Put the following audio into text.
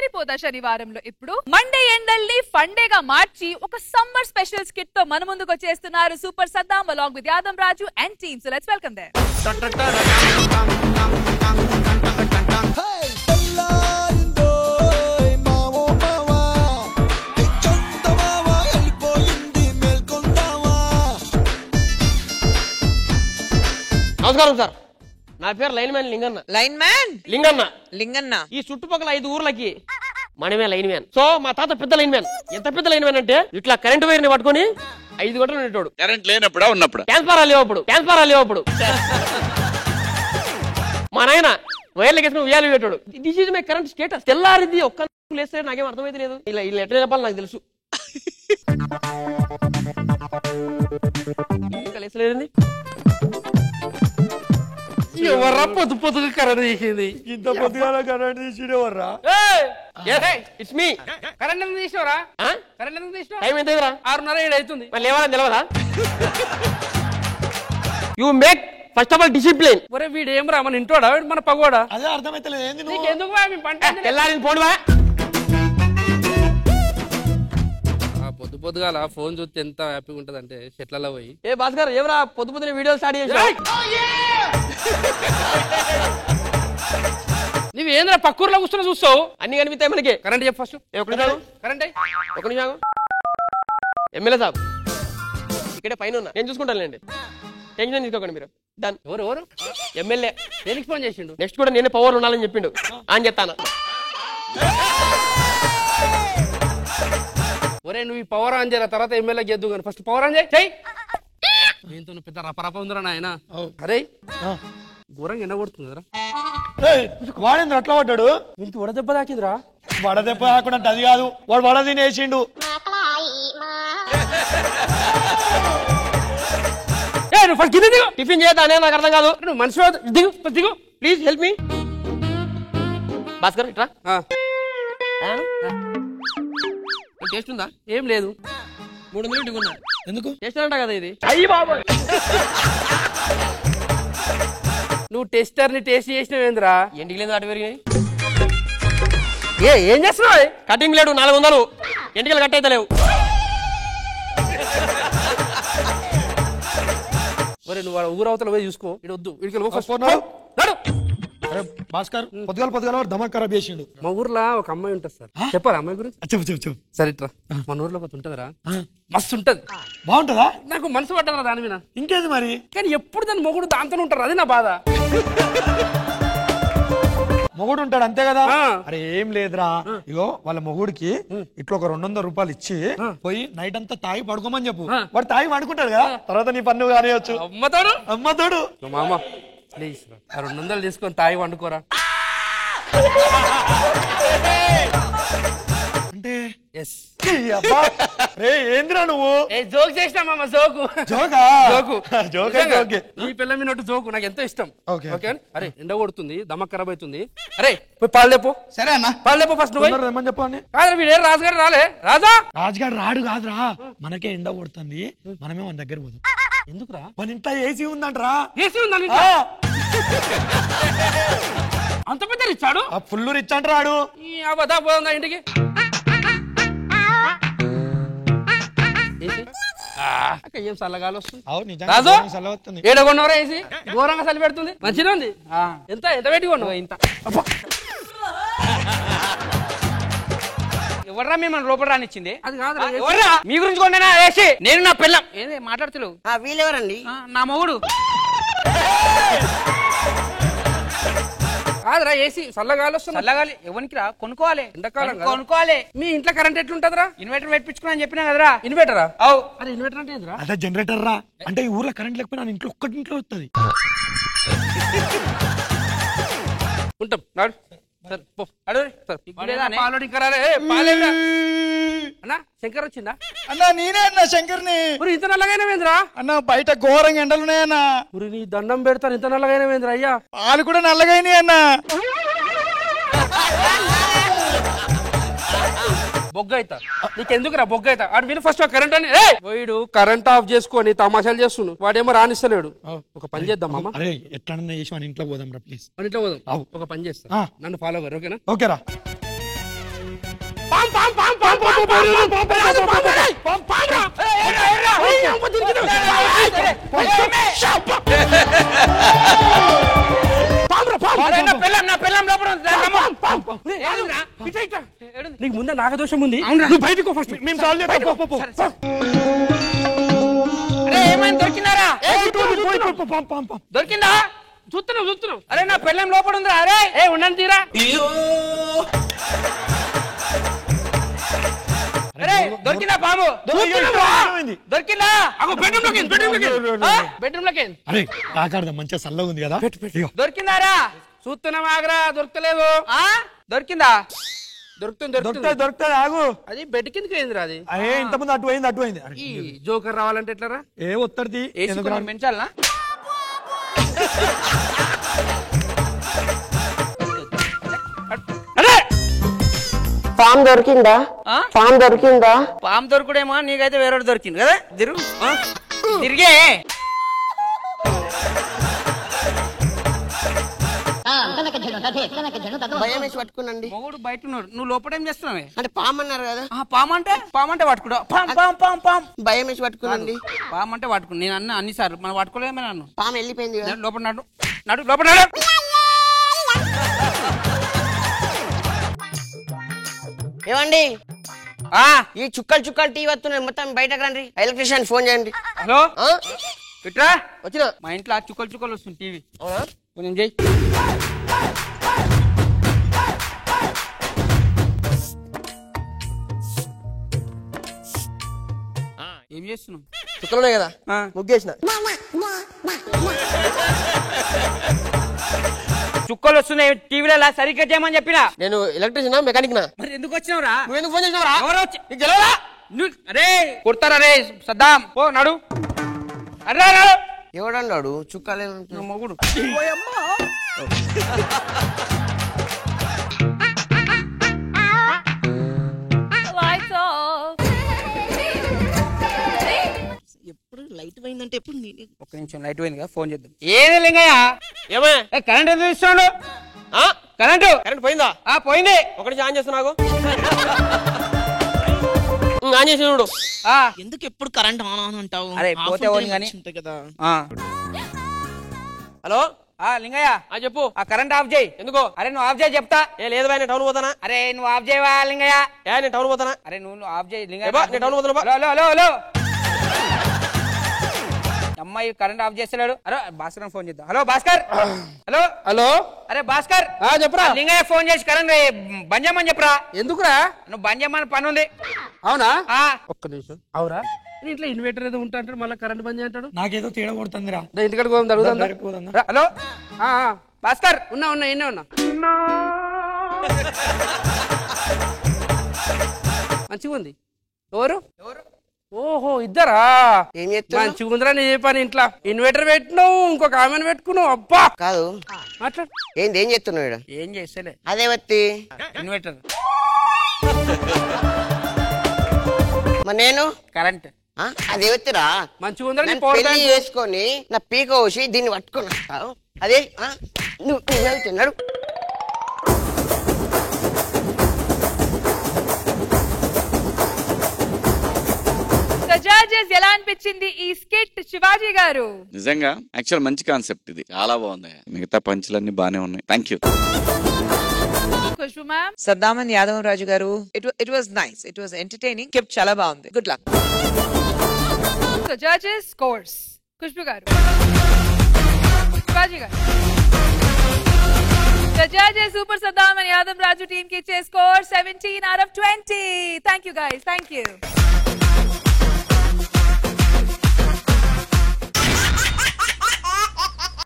సరిపోదా శనివారంలో ఇప్పుడు మండే ఎండల్ని ఫండేగా మార్చి ఒక సమ్మర్ స్పెషల్ స్కిట్ తో మన ముందుకు వచ్చేస్తున్నారు super Saddam along with Yadam Raju and team. So let's welcome there. నమస్కారం సార్, నా పేరు line man Linganna. Line man Linganna Linganna ఈ చుట్టుపక్కల 5 ఊర్లకి మనమే లైన్ మ్యాన్. సో మా తాత పెద్ద లైన్ మ్యాన్. ఎంత పెద్ద లైన్ మ్యాన్ అంటే ఇట్లా కరెంట్ వైర్ ని పట్టుకొని 5 గంటలు ఉండేటోడు. కరెంట్ లేనప్పుడా ఉన్నప్పుడు ట్రాన్స్ఫారాలు లేవప్పుడు మా నాయన వైర్లు వేసుకుని ఉయ్యాలు పెట్టాడు. This is my current status. తెల్లారిది ఒక్క లేస్తే నాకేం అర్థమైతే లేదు. ఇలా ఇలా ఎట్లా చెప్పాలి నాకు తెలుసు. లేదండి ఎవర్రా పొద్దు పొద్దుగా కరెంట్ తీసింది? ఇంత పొద్దుగాల కరెంట్ తీసిడు ఎవర్రా? It's me. కరెంట్ ఎందుకు తీసినవరా? కరెంట్ ఎందుకు తీసినావు? టైం ఎంత 6:30 7 అవుతుంది. మరి లేవాలని తెలియదా? You make first of all discipline. ఒరే వీడు ఏం రా, మన ఇంటోడా మన పగోడా? అదే అర్థమైతలేదు. ఏంది నువ్వు? నీకెందుకు పంట తెల్లారింది పోడువా. పొద్దు పొద్దుగాల ఫోన్ చూస్తే ఎంత హ్యాపీగా ఉంటది అంటే చెట్లలో పోయి. ఏ భాస్కర్ ఏమరా పొద్దు పొద్దున వీడియో స్టార్ట్ చేసావు? నువ్వు ఏంద్రా పక్కూర్లో కూర్చొని చూస్తావు? అన్ని కనిపిస్తాయి మనకి. కరెంట్ చెప్పు ఫస్ట్. కరెంట్ ఒక నిమిషం. ఎమ్మెల్యే సాబ్ ఇక్కడే పైన ఉన్నా, నేను చూసుకుంటానులేండి. టెన్షన్ తీసుకోకండి మీరు. డన్. ఎవరు ఎమ్మెల్యే దేనికి ఫోన్ చేసిండు? నెక్స్ట్ కూడా నేనే పవర్ ఉండాలని చెప్పిండు. అని చెప్తాను. ఒరే నువ్వు ఈ పవర్ ఆన్ చేయరా, తర్వాత ఎమ్మెల్యే గెద్దు కానీ ఫస్ట్ పవర్ ఆన్ చేయి. దీంతో నువ్వు పెద్ద రపరప ఉందిరా నాయన. అరే ఘోరంగా ఎండ కొడుతుంది కదరా. వాడేంద్ర అట్లా పడ్డాడు? వీనికి వడదెబ్బ తాకిందిరా. వడదెబ్బ కాకుండా అది కాదు, వాడు వడ తినేసిండు. నువ్వు ఫస్ట్ దిగు. టిఫిన్ చేద్దానే నాకు అర్థం కాదు. నువ్వు మనిషి దిగు దిగు. Please help me. భాస్కర్ ఇట్రా. టేస్ట్ ఉందా? ఏం లేదు. 3 మినిట్లు ఉన్నా. ఎందుకు? టేస్ట్ అంట కదా ఇది. నువ్వు టెస్టర్ ని టేస్ట్ చేసినవేంద్రా? ఎంటికి లేదు అటు పెరిగినాయి. ఏం చేస్తున్నావు? కటింగ్ లేడు 400. ఎంటికలు కట్ అయితే లేవు. మరి నువ్వు ఊరవతల పోయి చూసుకో. ఇటు వద్దు. భాస్కర్ పొద్దుగాల వాడు ధమాక్ ఖరాబ్ చేసిండు. మా ఊర్లో ఒక అమ్మాయి ఉంటుంది సార్. చెప్పాలి అమ్మాయి గురించి? చెప్పు. సరే ఇట్రా. మన ఊర్లో ఒకటి ఉంటదిరా, మస్తు ఉంటది. బాగుంటదా? నాకు మనసు పడ్డరా దాని మీద. ఇంకేది మరి? కానీ ఎప్పుడు దాని మొగుడు దాంతో ఉంటారు, అది నా బాధ. మొగుడు ఉంటాడు అంతే కదా. అరే ఏం లేదురా, ఇగో వాళ్ళ మొగుడికి ఇట్లా ఒక 200 రూపాయలు ఇచ్చి పోయి నైట్ అంతా తాగి పడుకోమని చెప్పు. వాడు తాగి పడుకుంటాడు కదా, తర్వాత నీ పన్ను కానియచ్చు. అమ్మతోడు మామ ప్లీజ్ 200 తీసుకొని తాగి వండుకోరా. అంటే ఎస్. ఏంద్రా నువ్వు జోక్ చేసినా మామ. జోకు ఈ పిల్ల మీనట్టు జోకు నాకు ఎంతో ఇష్టం. ఓకే. అరే ఎండ కొడుతుంది, దమక్ ఖరాబ్ అవుతుంది. అరే పోయి పాలు లేపో. సరే అన్న, పాలు లేపో ఫస్ట్. ఏమని చెప్పండి? కాదు వీడే రాజుగారు రాలే. రాజుగారు రాడు కాదురా, మనకే ఎండ కొడుతుంది, మనమే మన దగ్గర పోతాం. ఎందుకురా? మన ఇంట్లో ఏసీ ఉందంటరా. ఏసీ ఉందని అంత పెద్ద ఇచ్చాడు. ఫుల్ రిచ్ అంటాడు. పోదా ఇంటికి. ఏం చల్లగాలి వస్తుంది. రాజు 7 కొన్నవరా ఏసీ? ఘోరంగా చలి పెడుతుంది. మంచిగా ఉంది. ఎంత పెట్టి కొన్నావు? ఇంత. ఎవర్రా మిమ్మల్ని లోపల రానిచ్చింది? అది కాదు మీ గురించి కొన్నా ఏసీ. నేను నా పిల్లం. ఏదే మాట్లాడుతలేవు? వీళ్ళెవరండి? నా మొగుడు. కాదురా ఏసీ చల్లగాలి వస్తుంది. చల్లగాలి ఎవరికి రా? కొనుక్కోవాలి. ఎండాకాలం కొనుక్కోవాలి. మీ ఇంట్లో కరెంట్ ఎట్లుంటదిరా? ఇన్వర్టర్ పెట్టించుకున్నా చెప్పినా కదరా. ఇన్వర్టరా? అవు. అరే ఇన్వర్టర్ అంటే ఏందిరా? అదే జనరేటర్ రా. అంటే ఈ ఊర్లో కరెంట్ లేకపోయినా ఇంట్లో ఒక్కటింట్లో వస్తుంది. ఉంటాం నాడు. శంకర్ వచ్చిందా? అన్నా నేనే అన్నా శంకర్ని. ఇంత నల్లగైనవేంద్రా? అన్న బయట ఘోరంగా ఎండలున్నాయన్నా. నీ దండం పెడతాను, ఇంత నల్లగైనవేంద్రా? అయ్యా వాళ్ళు కూడా నల్లగైనా అన్నా. బొగ్గైతా నీకెందుకురా? బొగ్గైతా ఆడు విను ఫస్ట్ కరెంట్ అని. వీడు కరెంట్ ఆఫ్ చేసుకొని తమాషాలు చేస్తుండు. వాడేమో రానిస్తలేడు. ఒక పని చేద్దాం మామ. అరే ఎట్లన్నా చేసి మన ఇంట్లో పోదాం రా ప్లీజ్. మన ఇంట్లో పోదాం. ఒక పని చేస్తా, నన్ను ఫాలో అవ్వరు. ఓకేనా? ఓకేరా. పాం పాం పాం పాం పాం నీకు ముందే నాగదోషం ఉంది. బయటకు ఫస్ట్ మేము సాల్వ్ చేస్తాం. ఏమైనా దొరికిందారా? దొరికిందా? చూస్తున్నాం. అరే నా పెళ్ళం లోపల ఉందిరా. అరే ఉండండి తీరా. అరే దొరికిందా పాము? దొరికిందా? బెడ్రూమ్ లోకి అరే కాకాడదా మంచిగా చల్లగా ఉంది కదా. దొరికిందారా? చూస్తున్నాం ఆగరా. దొరకలేదు. దొరికిందా? దొరుకుతుంది ఆగు. అది బెడ్ కిందకి అయిందిరా. అది అరే ఇంతకుముందు అటు అయింది. ఈ జోకర్ రావాలంటే ఎట్లరా? ఏ ఒత్తడిది పెంచాలనా? ఫామ్ దొరికిందా? పాము దొరుకుడేమో, నీకైతే వేరే దొరికింది కదా. తిరిగే భయం వేసి పట్టుకునండి. మొగుడు బయట ఉన్నాడు, నువ్వు లోపల ఏం చేస్తున్నావే? అంటే పాము అన్నారు కదా. పాము అంటే పట్టుకుడా. పాము భయం వేసి పట్టుకునండి. పాము అంటే పట్టుకుని నేను అన్ని సార్లు మనం పట్టుకోలేమే. నన్ను పాము వెళ్ళిపోయింది కదా. లోపల నడు లోపల నడు. ఏమండి ఈ చుక్కలు టీవీ వస్తున్నాయి, మొత్తం బయటకు రండి. ఎలక్ట్రీషియన్ ఫోన్ చేయండి. హలో ఇట్రా. వచ్చిన మా ఇంట్లో చుక్కలు వస్తుంది టీవీ. కొంచెం చేయి. ఏం చేస్తున్నావు? చుక్కలున్నాయి కదా, ముగ్గేసిన. చుక్కలు వస్తున్నాయి టీవీలో, సరిగ్గా చేయమని చెప్పినా. నేను ఎలక్ట్రీషియన్ మెకానిక్ నా. మరి ఎందుకు వచ్చినావురా? నువ్వు ఎందుకు ఫోన్ చేసినావురా? ఎవరో అరే కొడతారా రే సద్దాం. ఓ నడు. అరే నడు. ఎవడన్నాడు చుక్కలే మొగుడు? ఎప్పుడు లైట్ పోయిందంటే ఎప్పుడు ఒక్క నిమిషం లైట్ పోయింది కదా, ఫోన్ చేద్దాం. ఏది లింగయ్య? ఏమే కరెంట్ ఎందుకు ఇస్తున్నాడు? కరెంట్ పోయిందా? పోయింది. ఒకటి ఆన్ చేస్తున్నావు. ఆన్ చేసి చూడు. ఎందుకు ఎప్పుడు కరెంట్ ఆన్ అంటావు? అరే పోతే కదా. హలో లింగయ్య చెప్పు. కరెంట్ ఆఫ్ చేయి. ఎందుకో? అరే నువ్వు ఆఫ్ చేయి చెప్తా. లేదు బాయ్, నేను టౌన్ పోతానా. అరే నువ్వు ఆఫ్ చేయవా లింగయ్య? నేను టౌన్ పోతానా. అరే నువ్వు ఆఫ్ చేయి లింగయ్య. నేను టౌన్ పోతాను. హలో అమ్మాయి కరెంట్ ఆఫ్ చేస్తున్నాడు. అరే భాస్కర్ ఫోన్ చేద్దాం. హలో భాస్కర్. హలో అరే భాస్కర్ చెప్పరా. లింగయ్య ఫోన్ చేసి కరెంట్ బంద్ చేయమని చెప్పరా. ఎందుకురా? నువ్వు బంద్ చేయమని పని ఉంది. అవునా? ఒక్క నిమిషం. అవురా? ఇంట్లో ఇన్వర్టర్ ఏదో ఉంటా అంటాడు, మళ్ళీ కరెంట్ బంద్ చేయంటాడు. నాకేదో తేడా కొడుతుందిరా. ఇంటికాడికి పోదాం, జరుగుతుందా? హలో భాస్కర్. ఉన్నా మంచిగా ఉంది. ఎవరు? ఓహో ఇద్దరా? ఏం చేస్తా? మంచిగా ఉందిరా నీ పని. ఇంట్లో ఇన్వర్టర్ పెట్టినావు, ఇంకొక ఆమెను పెట్టుకున్నావు. అబ్బా కాదు మాట్లాడు. ఏం చేస్తున్నావు? ఏం చేస్తలే. అదే వత్తి ఇన్వర్టర్. మరి నేను కరెంట్. అదే వత్తిరా. మంచిగా ఉందిరా. పెళ్లి చేసుకొని నా పీక కోసి దీన్ని పట్టుకుని వస్తావు. అదే నువ్వు తిన్నాడు. జడ్జెస్ ఎలా అనిపించింది ఈ స్కిట్ శివాజీ గారు? నిజంగా యాక్చువల్ మంచి కాన్సెప్ట్ ఇది, చాలా బాగుంది. మిగతా పంచులన్నీ బానే ఉన్నాయి. Thank you. Khushbu ma'am. Saddam and Yadav Raju garu, it was nice, it was entertaining. Kept chala baagundi. Good luck. So judges scores. Khushbu గారు, శివాజీ గారు. The judges Super Saddam and Yadav Raju team ki iche score 17 out of 20. Thank you guys. Thank you.